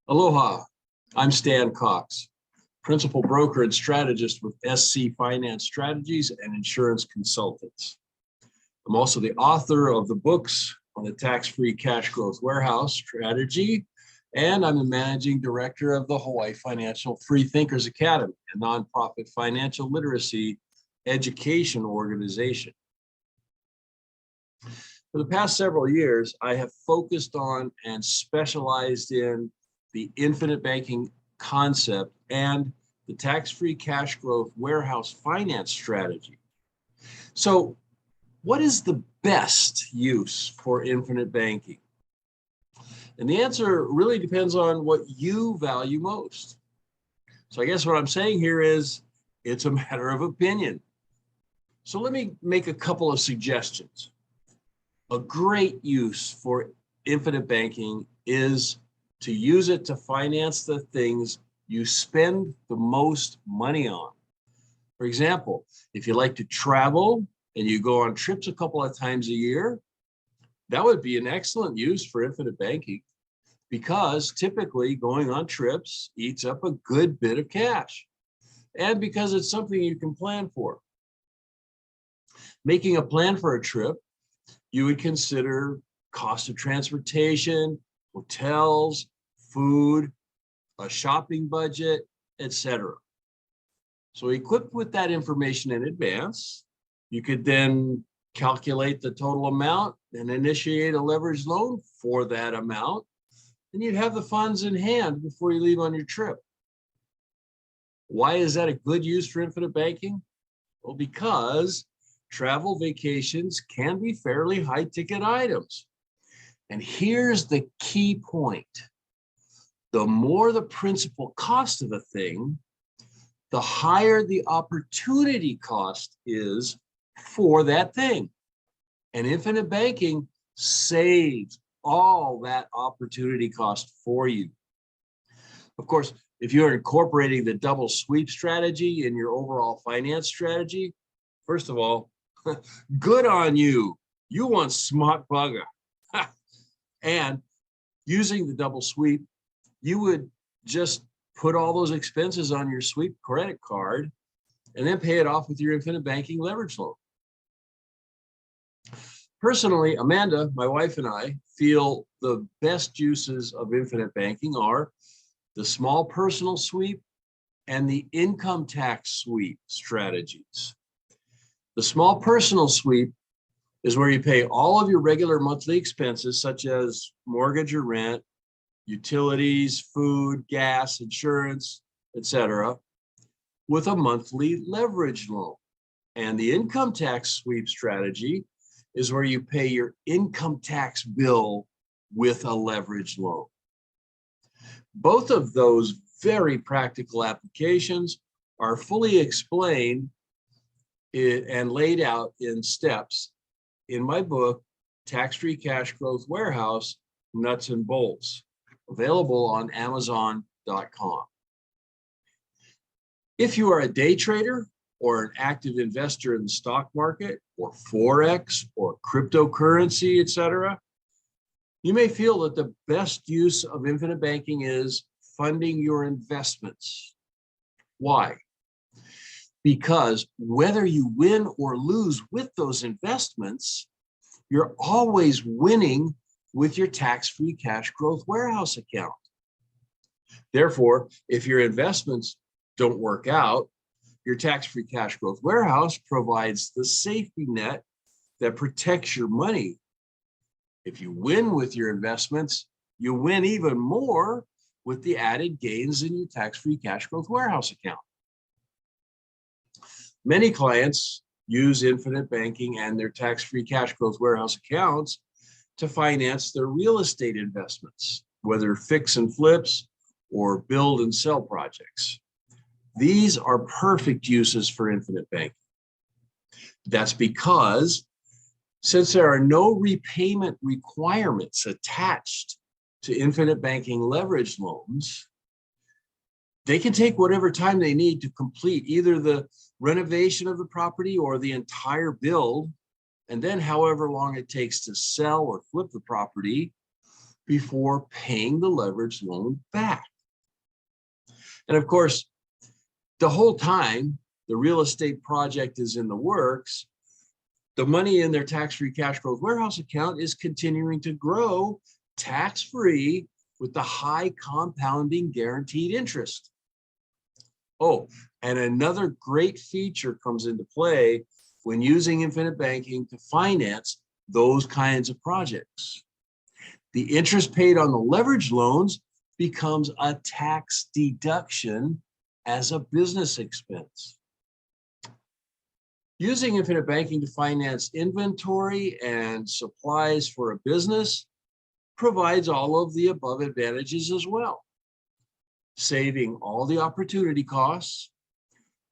Aloha, I'm Stan Cox, Principal Broker and Strategist with SC Finance Strategies and Insurance Consultants. I'm also the author of the books on the tax-free cash growth warehouse strategy, and I'm the Managing Director of the Hawaii Financial Free Thinkers Academy, a nonprofit financial literacy education organization. For the past several years, I have focused on and specialized in the infinite banking concept and the tax-free cash growth warehouse finance strategy. So what is the best use for infinite banking? And the answer really depends on what you value most. So I guess what I'm saying here is it's a matter of opinion. So let me make a couple of suggestions. A great use for infinite banking is to use it to finance the things you spend the most money on. For example, if you like to travel and you go on trips a couple of times a year, that would be an excellent use for infinite banking, because typically going on trips eats up a good bit of cash, and because it's something you can plan for. Making a plan for a trip, you would consider cost of transportation, hotels, food, a shopping budget, etc. So equipped with that information in advance, you could then calculate the total amount and initiate a leveraged loan for that amount, and you'd have the funds in hand before you leave on your trip. Why is that a good use for infinite banking? Well, because travel vacations can be fairly high ticket items. And here's the key point. The more the principal cost of a thing, the higher the opportunity cost is for that thing. And infinite banking saves all that opportunity cost for you. Of course, if you're incorporating the double sweep strategy in your overall finance strategy, first of all, good on you. You want smart bugger. And using the double sweep, you would just put all those expenses on your sweep credit card and then pay it off with your infinite banking leverage loan. Personally, Amanda, my wife, and I feel the best uses of infinite banking are the small personal sweep and the income tax sweep strategies. The small personal sweep is where you pay all of your regular monthly expenses, such as mortgage or rent, utilities, food, gas, insurance, etc., with a monthly leverage loan. And the income tax sweep strategy is where you pay your income tax bill with a leverage loan. Both of those very practical applications are fully explained and laid out in steps in my book, Tax-Free Cash Growth Warehouse, Nuts and Bolts, available on Amazon.com. If you are a day trader or an active investor in the stock market or Forex or cryptocurrency, etc., you may feel that the best use of infinite banking is funding your investments. Why? Because whether you win or lose with those investments, you're always winning with your tax-free cash growth warehouse account. Therefore, if your investments don't work out, your tax-free cash growth warehouse provides the safety net that protects your money. If you win with your investments, you win even more with the added gains in your tax-free cash growth warehouse account. Many clients use infinite banking and their tax-free cash growth warehouse accounts to finance their real estate investments, whether fix and flips or build and sell projects. These are perfect uses for infinite banking. That's because since there are no repayment requirements attached to infinite banking leverage loans, they can take whatever time they need to complete either the renovation of the property or the entire build, and then however long it takes to sell or flip the property before paying the leveraged loan back. And of course, the whole time the real estate project is in the works, the money in their tax-free cash growth warehouse account is continuing to grow tax-free with the high compounding guaranteed interest. Oh, and another great feature comes into play when using infinite banking to finance those kinds of projects. The interest paid on the leverage loans becomes a tax deduction as a business expense. Using infinite banking to finance inventory and supplies for a business provides all of the above advantages as well. Saving all the opportunity costs,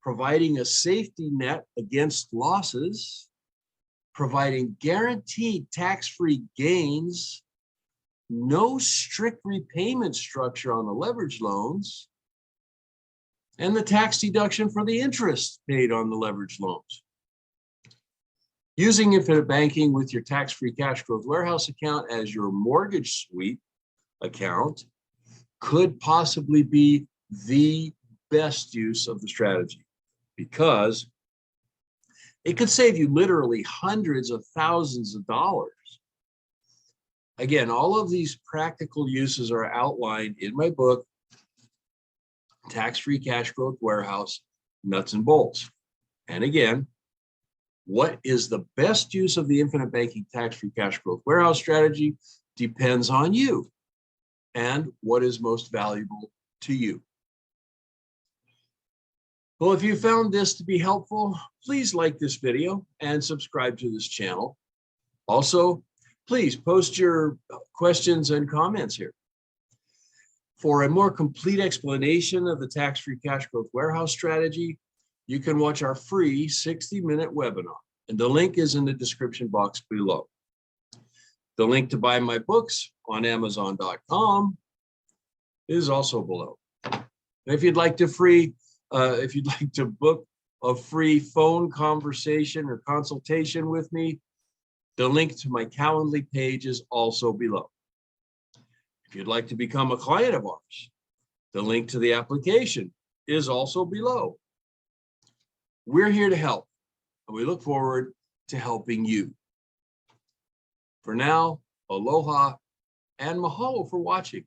providing a safety net against losses, providing guaranteed tax-free gains, no strict repayment structure on the leverage loans, and the tax deduction for the interest paid on the leverage loans. Using infinite banking with your tax-free cash growth warehouse account as your mortgage sweep account could possibly be the best use of the strategy, because it could save you literally hundreds of thousands of dollars. Again, all of these practical uses are outlined in my book, Tax-Free Cash Growth Warehouse, Nuts and Bolts. And again, what is the best use of the infinite banking tax-free cash growth warehouse strategy depends on you and what is most valuable to you. Well, if you found this to be helpful, please like this video and subscribe to this channel. Also, please post your questions and comments here. For a more complete explanation of the tax-free cash growth warehouse strategy, you can watch our free 60-minute webinar, and the link is in the description box below. The link to buy my books on Amazon.com is also below. And if you'd like to book a free phone conversation or consultation with me, the link to my Calendly page is also below. If you'd like to become a client of ours, the link to the application is also below. We're here to help, and we look forward to helping you. For now, aloha and mahalo for watching.